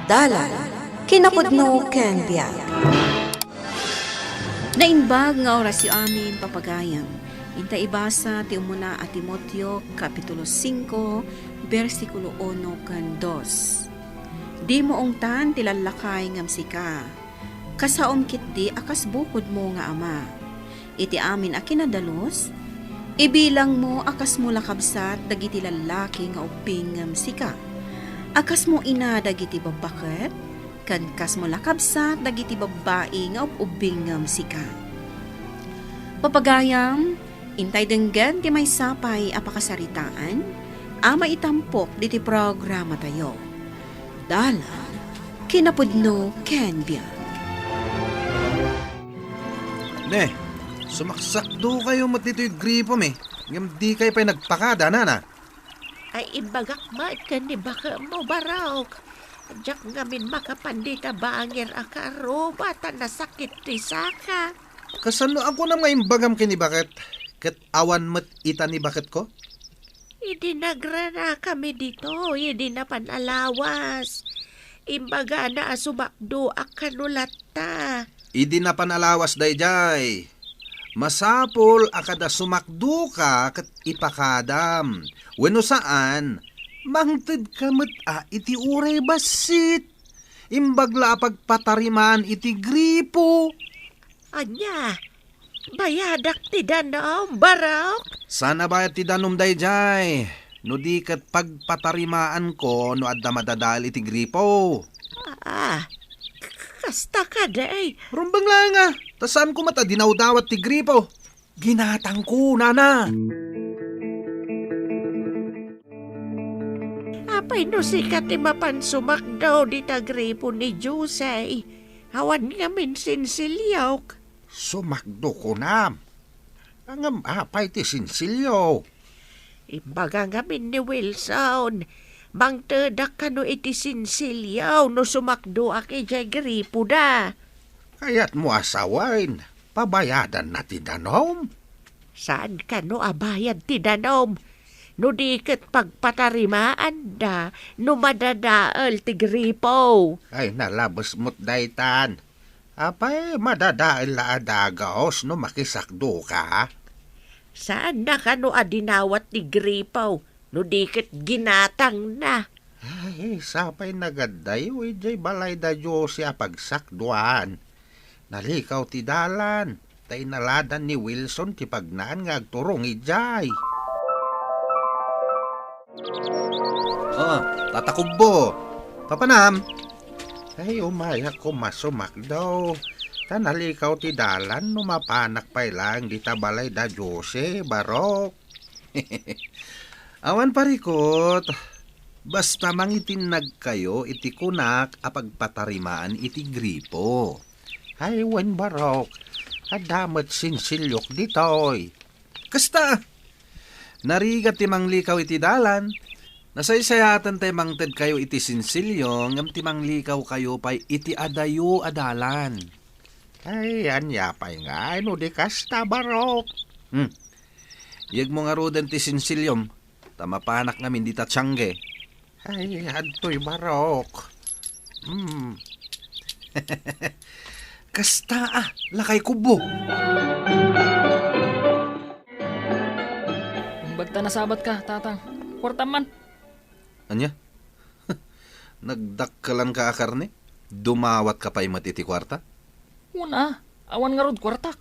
Dalan, kinapudno ken biag. Nainbag nga orasyo amin papagayam. Inta ibasa ti umuna a Timoteo Kapitulo 5, versikulo 1 kan 2. Di mo ongtan ti lalakay ngam sika. Kasaom kitdi akas bukod mo nga ama. Iti amin a kinadalos, ibilang mo akas mo lakabsat dagiti lalaki nga uping ngam sika. Akas mo ina dagiti babaket, kan kas mo lakabsat dagiti babae nga upubing ngam sika. Papagayam, intay denggan ti may sapay apakasaritaan, ama itampok diti programa tayo. Dala, kinapudno ken biag. Ne, sumaksakdo kayo matito'y gripo me. Ngam di kayo pa'y nagpakada, nana. Ay ibagak maat ka ni baka mo baraok. Diyak ngamin makapandita bangir akaro bata nasakit ti saka. Kasano ako na ngayon bagam kini bakit? Kat awan mat ita ni bakit ko? Idi nagrana kami dito, idi na panalawas. Imbaga na asubakdo akanulata. Idi na panalawas dayjay. Masapol akada sumakdo ka kat ipakadam. Weno saan, mangted ka mat iti uray basit. Imbagla pagpatariman iti gripo. Anya, bayadak ti danom, barok. Sana bayat ti danom dayjay. No di kat pagpatarimaan ko no adda madadali ti gripo. Kasta ka day. Rumbang lang tasan ko mata dinawdawat ti gripo. Ginatang ko, nana. Apay no sikat ti mapansumak daw di tagripo ni Jose. Hawan ngamin sinsilyok. Sumakdo ko na. Ang apay ti sinsilyo. Imbaga ngamin ni Wilson. Bangtedak ka no iti sinsilyaw no sumakdo aki jay gripo da. Kaya't mo asawain. Pabayadan na ti danom. Saan ka no abayad ti danom? No diket pagpatarimaan da, no madadaal ti gripo. Ay nalabas mo't daytan. Apay madadail la adagaos no makisakdo ka. Saan na ka no adinawat ti gripo? No diket ginatang na. Ay sapay nagaday jay balay da Diyos siya pagsakduan. Nalikaw ti dalan. Tay naladan ni Wilson ti pagnaan nga agturong ijay. Tatakubbo. Papanam. Ay, umaya ko masumak daw. Tanalikaw ti dalan, numapanak pa lang di tabalay da Jose, barok. Awan parikot. Basta mangitinag kayo, iti kunak apagpatarimaan iti gripo. Ay, wan barok. Adamat sinsilyok ditoy. Kasta! Narigat ti manglikaw iti dalan. Nasaysayatan tayo mangted kayo iti sinsilyo, ngam ti manglikaw kayo pa'y iti adayo adalan. Ay, anya pa'y nga, no di kasta barok. Yag mo nga rodan ti sinsilyom, tamapanak namin di tatsangge. Ay, adto'y barok. Kasta lakay kubo. Bagta na sabat ka, tatang. Kwartaman. Anya? Nagdakkalan ka akarne? Dumawat ka pa'y matiti kwarta? Una, awan nga rod kwartak.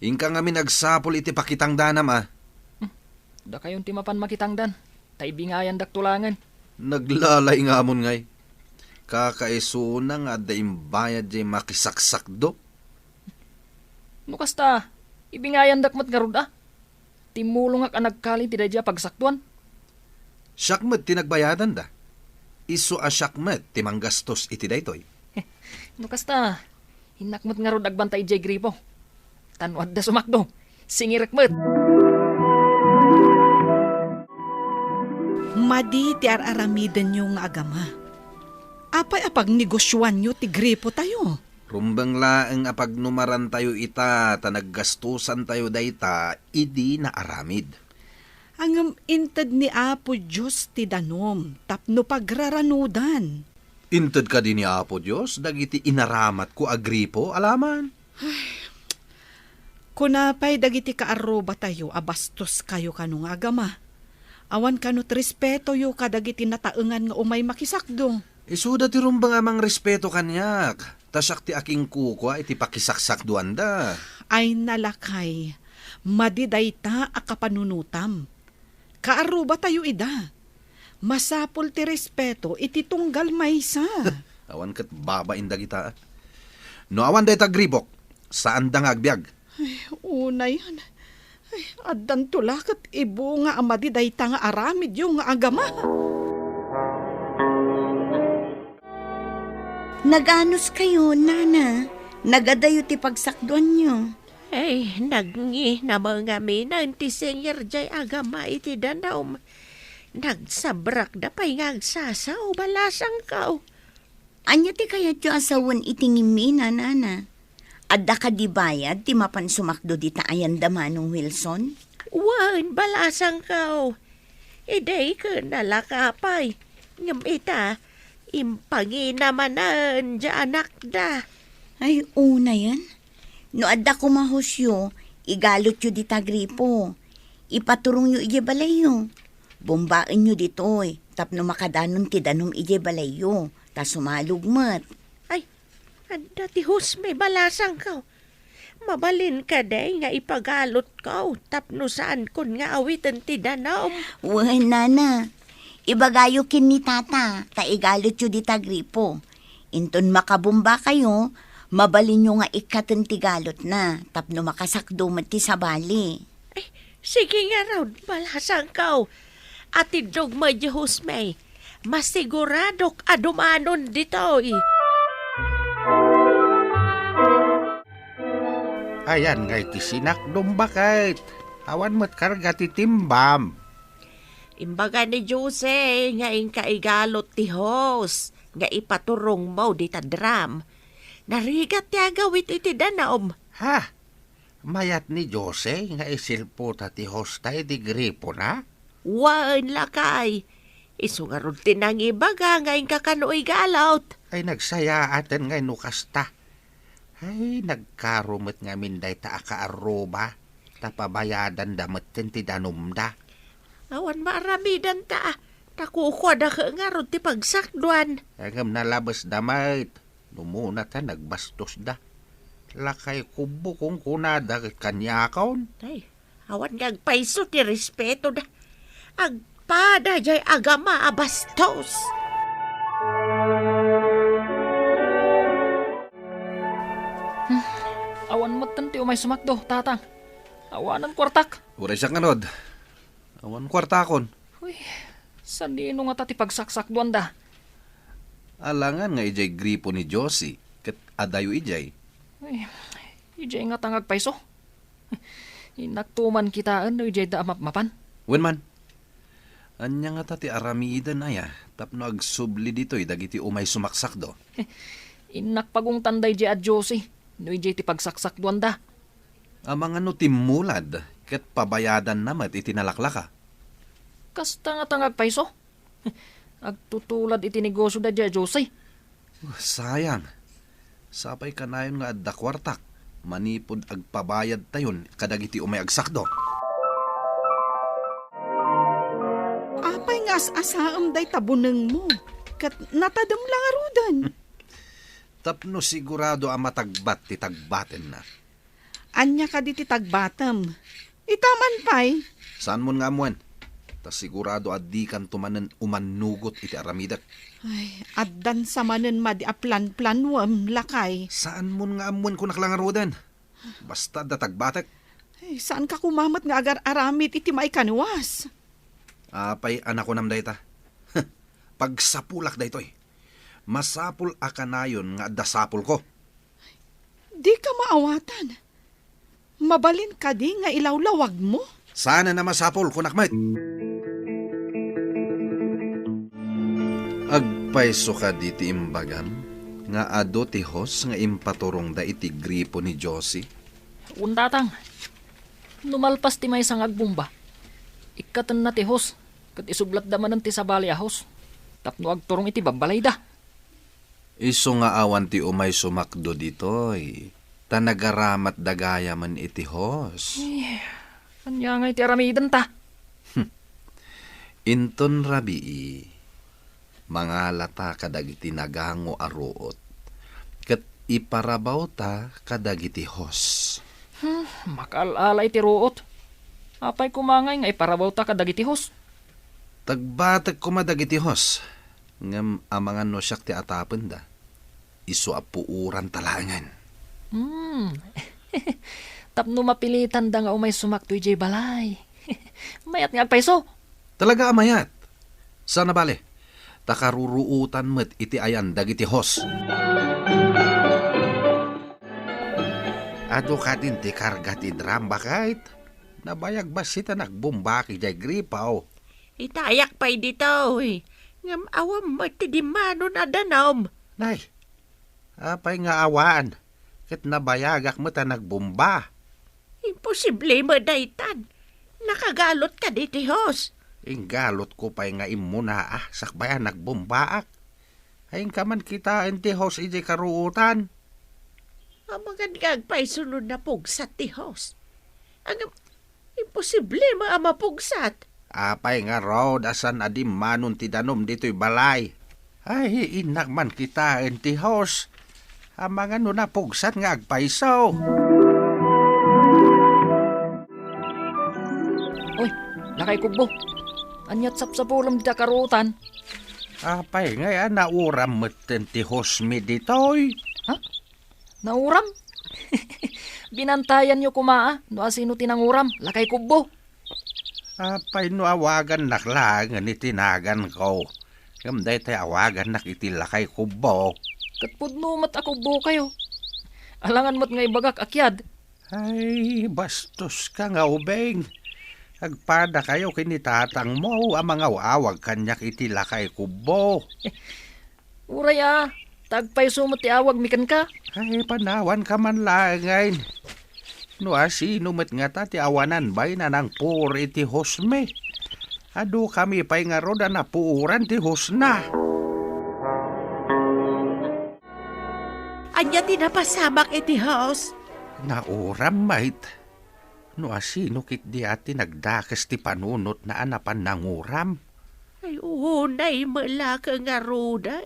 Ingka nga nagsapol iti pakitang danam Da kayon timapan makitangdan. Taibingayan daktulangan. Naglalay nga amon ngay. Kakaisuna nga daim bayad jay makisaksakdo. Nukasta, ibingayan dakmat nga rod Timulong ak anagkali ti dadya pagsaktuan. Syakmet tinagbayadan da. Isu syakmet timanggastos iti daytoy. Nukasta, hinakmat nga rod agbantay jay gripo. Tanwad da sumakdo. Singirekmet. Madi ti araramiden yung agama. Apay apag negosyoan nyo ti gripo tayo. Rumbang laeng apagnumaran tayo ita, tanaggastusan tayo dayta, idi na aramid. Angam inted ni Apo Diyos ti danom, tapno pagraranudan. Inted ka din ni Apo Diyos, dagiti inaramat ko Agripo, alaman. Kunapay dagiti kaaruba tayo, abastos kayo kanong agama. Awan kanot respeto yo kadagiti nataengan nga umay makisakdo. Isuda ti rumbang amang respeto kanyak. Tasak ti aking kukwa iti pakisaksak duanda. Ay nalakay, madidayta a kapanunutam. Kaaruba tayo ida. Masapol ti respeto iti tunggal maysa. Awan kat babain dagita. No awan day tagribok, saan da nga agbyag? Una yan. Ay, addan tulakat ibo nga amadidayta nga aramid yung nga agama. Naganos kayo, nana? Nagadayo ti pagsakduan nyo. Ay, nagngi na mga minan ti Senyor Jay agama iti danaw. Nagsabrak da pa'y ngagsasaw balasang kao. Anya ti kayat yung asawan itingimina, nana? Adda ka di bayad, ti mapan sumakdo di taayan damanong Wilson? Wan, balasang kao. Iday ka nalakapay. Ngam ita, impagi namanan dya anak da. Ay, una yan. No adda kumahusyo, igalot yu di tagripo. Ipaturong yu ije balayo. Bombain yu dito tapno makadanon ti danom ije balayo. Ta sumalugmat. Ay, anda ti hus may balasang kao. Mabalin ka day nga ipagalot kao tapno saan kun nga awitan ti danaw. Wen, nana. Ibagayo kin ni tata, ta igalot yu di tagripo. Inton makabumba kayo, mabalin nyo nga ikatan ti galot na, tapno makasakdo mat ti sabali. Ay, sige nga raw, balasang kao. Ati dogma di hus may. Masiguradok adumanon dito Ayan nga iti sinakdom bakit. Awan mo't karga ti timbam. Imbaga ni Jose, nga kaigalot ti hos, nga ipaturong mo di tadram. Narigat ti agawit iti danaom. Ha? Mayat ni Jose nga isilpo ti hostay di gripo na? Wan lakay. Isungarod tinang ibaga nga kakanoy galot. Ay nagsaya aten nga nukasta. Ay nagkarumot nga minday ta akaaroba. Tapabayadan damat ti danumda. Awan maaramidan ta. Takukwa da ka nga ron ti pagsakduan. Agam nalabas damait. Numuna ta nagbastos da. Lakay kubo kung kunada kanyakaon. Ay, awan ngagpaiso ti respeto da. Agpada jay agama abastos. Awan mo tanti umay sumakdo, tatang. Awanan kwartak. Uray siya kanod. Awan kwartakon. Uy, sanino nga tati pagsaksak da. Alangan nga ijay gripo ni Josie. Kat adayo ijay. Uy, ijay nga tangag paiso. Inaktuman kitaan no ijay da mapan. Wenman. Anya nga tati aramidan aya. Tapno agsubli dito'y dagiti umay sumaksak do. Inakpagong tanday jay at Josie. No ijay ti pagsaksak da. Amang ano timulad. Kat pabayadan namat itinalaklaka. Kasta nga tangag paiso. Agtutulad iti negosyo da jay Josie. Sayang. Sapay kanayon nga adda kwartak. Manipod agpabayad tayon kadagiti umay agsakdo. Apay nga asaam day tabuneng mo. Kat natadam lang arudan. Tapno sigurado ang matagbat ti tagbaten na. Anya ka di ti tagbatam. Itaman pay. Saan mo nga amuan? Ta sigurado addi kan tumanen umanugot iti aramidak. Ay, addan sa manen madi a plan-plan wam lakay. Saan mo nga amuan ko naklangarodan? Basta da tagbatek. Ay, saan ka kumamat nga agar aramid iti maikanwas? Apay anak ko nam dayta. Pagsapulak daytoy. Masapul akanayon nga dasapul ko. Di ka maawatan. Mabalin ka di nga ilawlawag mo. Sana na masapul kunakmat. Agpaiso ka di ti imbagam nga ado ti hos nga impaturong da iti gripo ni Josie. Undatang. Numalpas ti may sang agbumba. Ikatan na ti hos. Kat isublat da manan ti sabali ahos. Tapno agturong iti babalay da. Iso nga awan ti umay sumakdo ditoy. Tanagaramat dagaya man iti hos. Anya nga iti aramidan ta. Inton rabii, mga lata kadagiti nagango aruot. Kat iparabaw ta kadagiti hos. Makaalala iti ruot. Apay kumangay nga iparabaw ta kadagiti hos. Tagbatag kumadagiti hos. Ngam amangan no siyak ti atapen da. Isu apuuran talangan. Tapno mapilitan da nga umay sumakto ijay balay. Mayat nga agpaiso. Talaga amayat. Sana bale, takaruruutan met iti ayan dagiti hos. Ado ka din ti karga ti drum bakit? Nabayag ba sita nagbumbaki jay gripaw? Itayak pa'y dito eh. Ngam awam mo ti di mano na danom. Nay, apay nga awan. Kat nabayagak mo ta nagbumba. Imposible mo daytan. Nakagalot ka diti hos. Inggalot ko pa'y nga imuna sakbayan nagbumbaak. Ayun ka man kita ti hos iti karuutan. Amagan gagpay sunod na pugsat ti hos. Ang imposible mo ang mapugsat. Apay nga raw asan adim manon ti danom dito'y balay. Ay, inak man kita ti hos. Mga no na pugsat nga agpaisaw. Uy, lakay kubo. Anyat sapsapulam di karutan. Apay nga yan nauram meten ti hos mi dito'y. Nauram? Binantayan nyo kumaa. No asino tinanguram. Lakay kubo. Apay no awagan naklangan itinagan ko. Kamday tayo awagan nakitilakay kubo. Katpudno mat ako buo kayo. Alangan mat nga ibagak akyad. Ay, bastos ka nga ubeng. Agpada kayo kinitatang mo ang mga awag kanyak itilakay kubo. Uray tagpay sumot ti awag mikan ka. Ay, panawan ka man langayn. No asino met nga ta ti awanan bay na nang puri ti hosme. Ado kami pa'y nga roda na puuran ti hosna. Anya tinapasamak iti hos. Nauram mait. No asino kit di ati nagdakas ti panunot na anapan nanguram. Ay unay mala ka nga roda.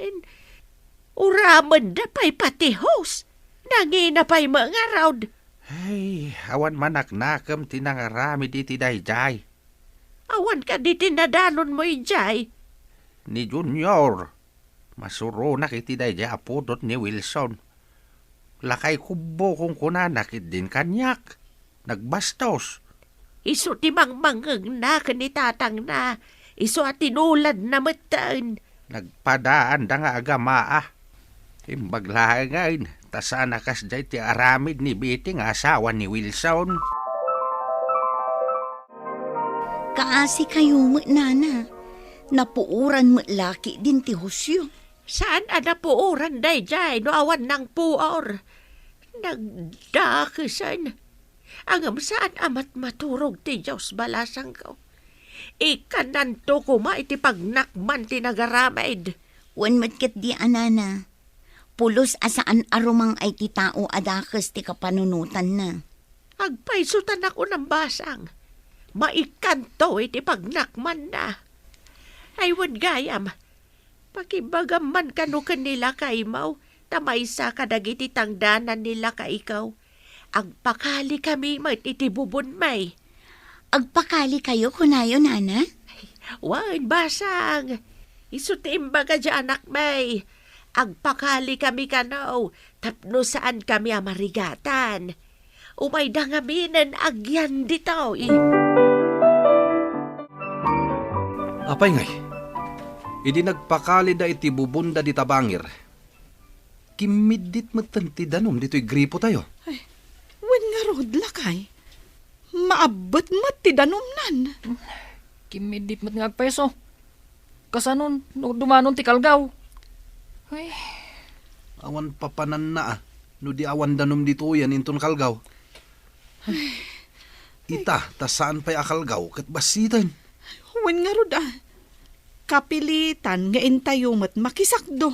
Uraman da pa'y pati hos. Nangina pa'y mga raud. Ay, awan manak nakam tinangarami di ti dayjay. Awan ka di tinadanon mo ijay. Ni Junior. Masuro na kiti dayjay apodot ni Wilson. Lakay kubo kung kunanakit din kanyak. Nagbastos. Iso ti mangmangag na kanitatang na. Iso at tinulad na mataan. Nagpadaan da nga agamaa. Imbaglahangain. Tasana kas jay ti aramid ni Betty nga asawa ni Wilson. Kaasi kayo mo, nana. Napuuran mo laki din ti husyo. Saan anapuuran day jay no awan ng puor? Nagdakasan. Angam saan amat maturog ti Diyos balasang ko. Ikananto kuma iti pagnakman ti nagaramid. Wan matkat di anana. Pulos asaan arumang ay ti tao adakas ti kapanunutan na. Agpaisutan ako ng basang. Maikanto iti pagnakman na. Ay wan gayam. Pakibagam man kano kanila kaimaw. Tamaysa kadagiti tangdanan nila ka ikaw. Agpakali kami mat iti bubun may. Agpakali kayo kunayo, nana? Wan basang. Isutimbaga dyan anak may. Agpakali kami kanaw. Tapno saan kami amarigatan. Umay dangaminan agyan dito. Apay ngay. Idi nagpakali da iti bubunda di tabangir. Kimidit matanti danom dito'y gripo tayo. Wen nga rod lakay. Maabot mat ti danumnan. Kimidit mat nga agpeso. Kasanon, no dumanon ti kalgaw. Ay, Awan papanan na no di awan danom dito yan inton kalgaw. Ita, tasaan pa'y akalgaw kat basitan. Wen nga rod Kapilitan nga intayo mat makisakdo.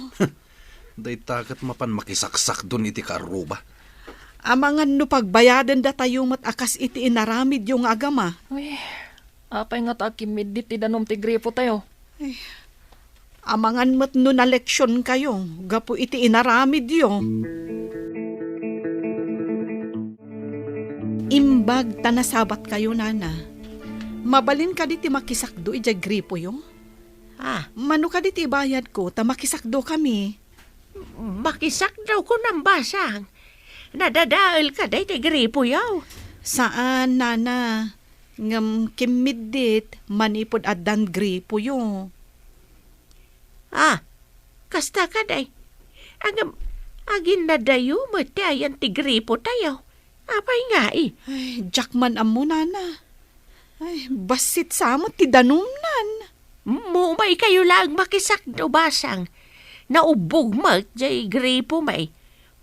Day takat mapan makisaksak dun iti kaaruba. Amangan no pagbayadan da tayo mat akas iti inaramid yung agama. Uy, apay nga ta kimidit ti danom ti gripo tayo. Amangan mat no na leksyon kayo, gapo iti inaramid yo. Imbag tanasabat kayo, nana. Mabalin ka diti makisakdo ijay gripo yo. Mano ka diti bayad ko, ta makisakdo kami. Makisak daw ko ng basang. Nadadaal ka day ti gripo yaw. Saan, nana? Ngam kimidit, manipod adan gripo yo. Kasta ka day. Agin na dayo mo tayan ti gripo tayo. Apay nga Ay, Jackman amo, nana. Ay, basit sa mo ti danumnan. Mumay kayo lang makisak daw basang. Naubog mat jay gripo may.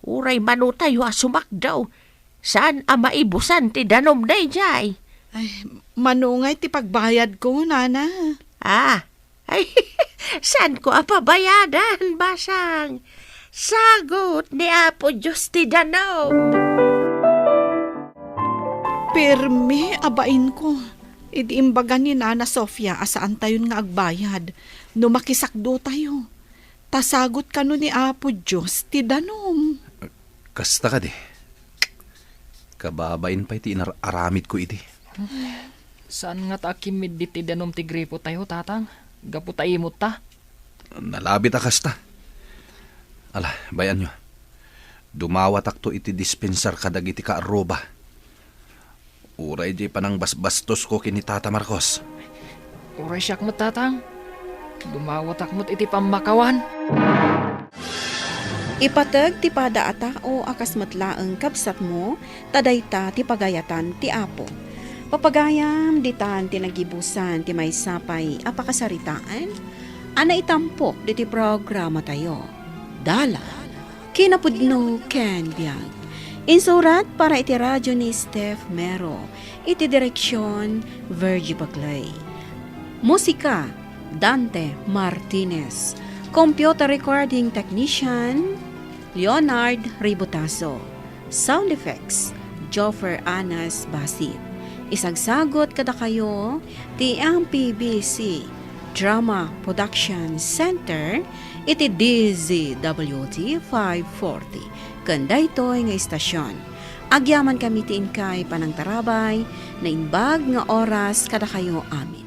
Uray mano tayo asumak daw. Saan maibusan ti danom day jay? Ay, manungay ti pagbayad ko, nana. Ay, saan ko pabayadan, basang? Sagot ni Apo Diyos ti danom. Pirmi, abain ko. Idiimbagan ni Nana Sofia asaan tayon nga agbayad. No makisakdo tayo. Tasagot ka no ni Apo Diyos ti danom. Kasta ka di. Kababain pa iti inaramid ko iti. Saan nga ta kimidit ti danom ti gripo tayo, tatang? Gapu ta imot ta. Nalabit kasta. Ala, bayan nyo. Dumawatak to iti dispensar kadag iti kaaroba. Uray di panang basbastos ko kini Tata Marcos. Uray siyak mo, tatang. Dumawatak mo't iti pamakawan. Ipatag ti pada ata o akas matlaeng kabsat mo, tadayta ti pagayatan ti Apo. Papagayam ditan ti nagibusan ti may sapay apakasaritaan, ana itampok di ti programa tayo. Dala, kinapudno ken biyag. Insurat para iti radyo ni Steph Mero, iti direksyon Virgie Bagley. Musika, Dante Martinez. Computer recording technician, Leonard Ributaso. Sound effects, Joffer Anas Basit. Isagsagot kada kayo, ti MPBC Drama Production Center, iti DZWT 540. Kanda ito'y nga istasyon. Agyaman kami ti inkay panang tarabay, na inbag nga oras kada kayo amin.